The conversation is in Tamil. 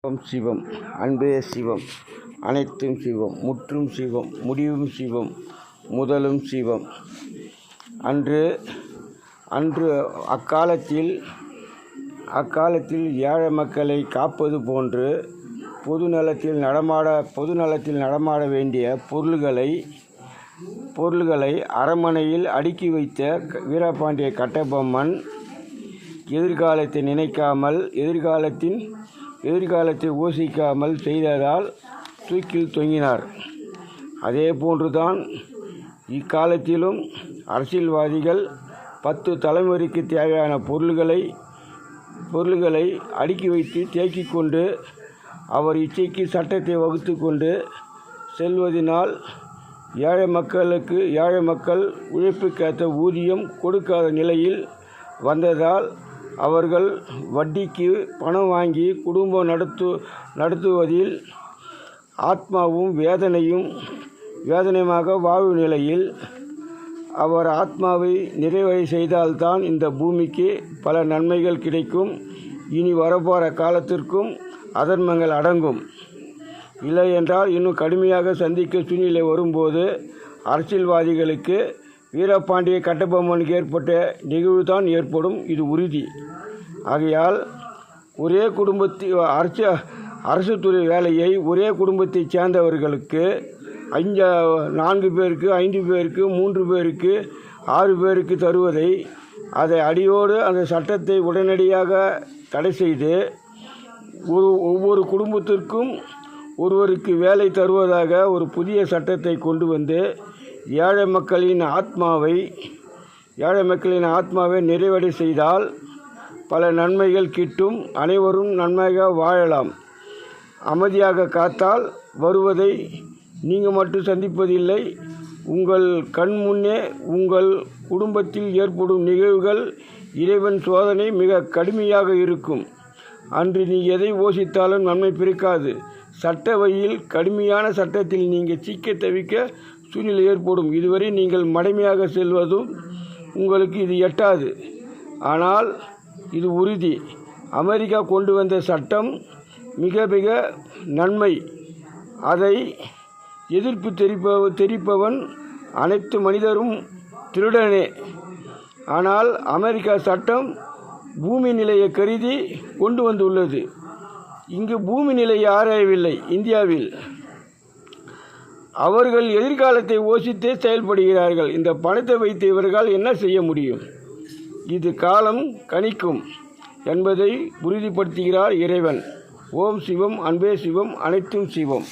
ஓம் சிவம். அன்பே சிவம். அனைத்தும் சிவம். முற்றும் சிவம். முடிவும் சிவம். முதலும் சிவம். அன்று அக்காலத்தில் ஏழை மக்களை காப்பது போன்று பொதுநலத்தில் நடமாட வேண்டிய பொருள்களை அரண்மனையில் அடுக்கி வைத்த வீரபாண்டிய கட்டபொம்மன் எதிர்காலத்தை நினைக்காமல் எதிர்காலத்தை யோசிக்காமல் செய்ததால் தூக்கில் தொங்கினார். அதே போன்றுதான் இக்காலத்திலும் அரசியல்வாதிகள் 10 தலைமுறைக்கு தேவையான பொருள்களை அடுக்கி வைத்து தேக்கிக் கொண்டு அவர் இச்சைக்கு சட்டத்தை வகுத்து கொண்டு செல்வதனால் ஏழை மக்கள் உழைப்புக்கேற்ற ஊதியம் கொடுக்காத நிலையில் வந்ததால் அவர்கள் வட்டிக்கு பணம் வாங்கி குடும்பம் நடத்துவதில் ஆத்மாவும் வேதனையுமாக வாழும் நிலையில் அவர் ஆத்மாவை நிறைவடை செய்தால்தான் இந்த பூமிக்கு பல நன்மைகள் கிடைக்கும். இனி வரப்போகிற காலத்திற்கும் அதர்மங்கள் அடங்கும். இல்லை என்றால் இன்னும் கடுமையாக சந்திக்க சூழ்நிலை வரும்போது அரசியல்வாதிகளுக்கு வீரபாண்டிய கட்டபொம்மனுக்கு ஏற்பட்ட நிகழ்வு தான் ஏற்படும். இது உறுதி. ஆகையால் ஒரே குடும்பத்தில் அரசு துறை வேலையை ஒரே குடும்பத்தைச் சேர்ந்தவர்களுக்கு 4 பேருக்கு, 5 பேருக்கு, 3 பேருக்கு, 6 பேருக்கு தருவதை அதை அடியோடு அந்த சட்டத்தை உடனடியாக தடை செய்து ஒவ்வொரு குடும்பத்திற்கும் ஒருவருக்கு வேலை தருவதாக ஒரு புதிய சட்டத்தை கொண்டு வந்து ஏழை மக்களின் ஆத்மாவை நிறைவடை செய்தால் பல நன்மைகள் கிட்டும். அனைவரும் நன்மையாக வாழலாம். அமைதியாக காத்தால் வருவதை நீங்கள் மட்டும் சந்திப்பதில்லை. உங்கள் கண் முன்னே உங்கள் குடும்பத்தில் ஏற்படும் நிகழ்வுகள் இறைவன் சோதனை மிக கடுமையாக இருக்கும். அன்று நீ எதை யோசித்தாலும் நன்மை பிறக்காது. சட்ட வழியில் கடுமையான சட்டத்தில் நீங்கள் சிக்க தவிக்க சூழ்நிலை ஏற்படும். இதுவரை நீங்கள் மடமையாக செல்வதும் உங்களுக்கு இது எட்டாது. ஆனால் இது உறுதி. அமெரிக்கா கொண்டு வந்த சட்டம் மிக மிக நன்மை. அதை எதிர்ப்பு தெரிவிப்பவன் அனைத்து மனிதரும் திருடனே. ஆனால் அமெரிக்கா சட்டம் பூமி நிலையை கருதி கொண்டு வந்துள்ளது. இங்கு பூமி நிலையை ஆராயவில்லை. இந்தியாவில் அவர்கள் எதிர்காலத்தை யோசித்தே செயல்படுகிறார்கள். இந்த பணத்தை வைத்து இவர்கள் என்ன செய்ய முடியும்? இது காலம் கணிக்கும் என்பதை உறுதிப்படுத்துகிறார் இறைவன். ஓம் சிவம். அன்பே சிவம். அனைத்தும் சிவம்.